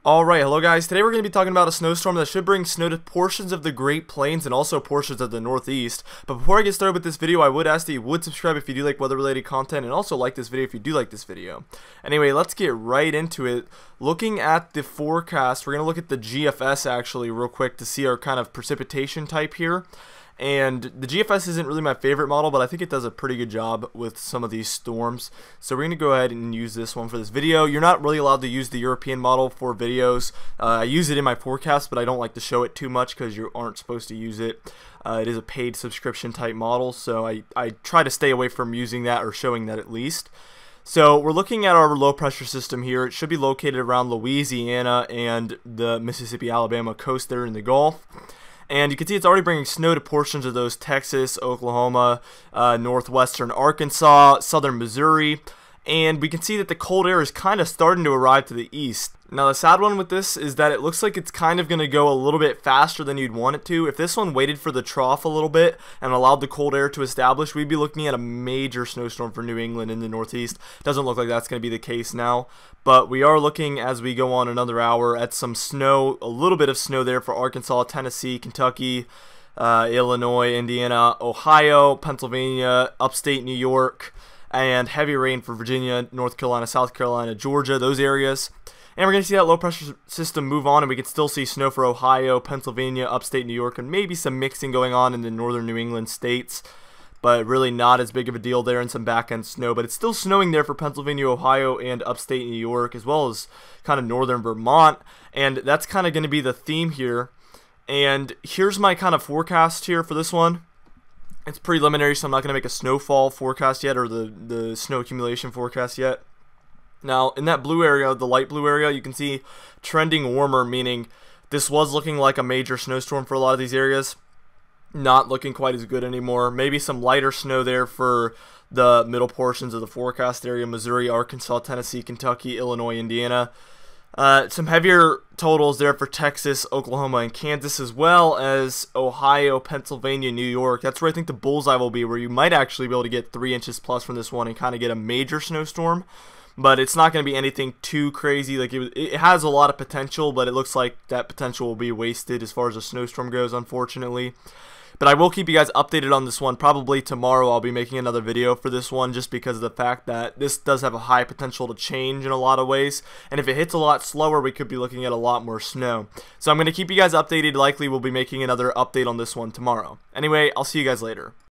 Alright, hello guys. Today we're going to be talking about a snowstorm that should bring snow to portions of the Great Plains and also portions of the Northeast. But before I get started with this video, I would ask that you would subscribe if you do like weather-related content, and also like this video if you do like this video. Anyway, let's get right into it. Looking at the forecast, we're going to look at the GFS actually real quick to see our kind of precipitation type here. And the GFS isn't really my favorite model, but I think it does a pretty good job with some of these storms. So we're going to go ahead and use this one for this video. You're not really allowed to use the European model for videos. I use it in my forecast, but I don't like to show it too much because you aren't supposed to use it. It is a paid subscription type model, so I try to stay away from using that or showing that at least. So we're looking at our low pressure system here. It should be located around Louisiana and the Mississippi-Alabama coast there in the Gulf. And you can see it's already bringing snow to portions of those Texas, Oklahoma, northwestern Arkansas, southern Missouri. And we can see that the cold air is kind of starting to arrive to the east. Now the sad one with this is that it looks like it's kind of going to go a little bit faster than you'd want it to. If this one waited for the trough a little bit and allowed the cold air to establish, we'd be looking at a major snowstorm for New England in the Northeast. Doesn't look like that's going to be the case now. But we are looking, as we go on another hour, at some snow, a little bit of snow there for Arkansas, Tennessee, Kentucky, Illinois, Indiana, Ohio, Pennsylvania, upstate New York, and heavy rain for Virginia, North Carolina, South Carolina, Georgia, those areas. And we're going to see that low pressure system move on, and we can still see snow for Ohio, Pennsylvania, upstate New York, and maybe some mixing going on in the northern New England states. But really not as big of a deal there, and some back-end snow. But it's still snowing there for Pennsylvania, Ohio, and upstate New York, as well as kind of northern Vermont. And that's kind of going to be the theme here. And here's my kind of forecast here for this one. It's preliminary, so I'm not going to make a snowfall forecast yet, or the snow accumulation forecast yet. Now, in that blue area, the light blue area, you can see trending warmer, meaning this was looking like a major snowstorm for a lot of these areas. Not looking quite as good anymore. Maybe some lighter snow there for the middle portions of the forecast area: Missouri, Arkansas, Tennessee, Kentucky, Illinois, Indiana. Some heavier totals there for Texas, Oklahoma, and Kansas, as well as Ohio, Pennsylvania, New York. That's where I think the bullseye will be, where you might actually be able to get 3 inches plus from this one and kind of get a major snowstorm. But it's not going to be anything too crazy. Like it has a lot of potential, but it looks like that potential will be wasted as far as a snowstorm goes, unfortunately. But I will keep you guys updated on this one. Probably tomorrow I'll be making another video for this one, just because of the fact that this does have a high potential to change in a lot of ways. And if it hits a lot slower, we could be looking at a lot more snow. So I'm going to keep you guys updated. Likely we'll be making another update on this one tomorrow. Anyway, I'll see you guys later.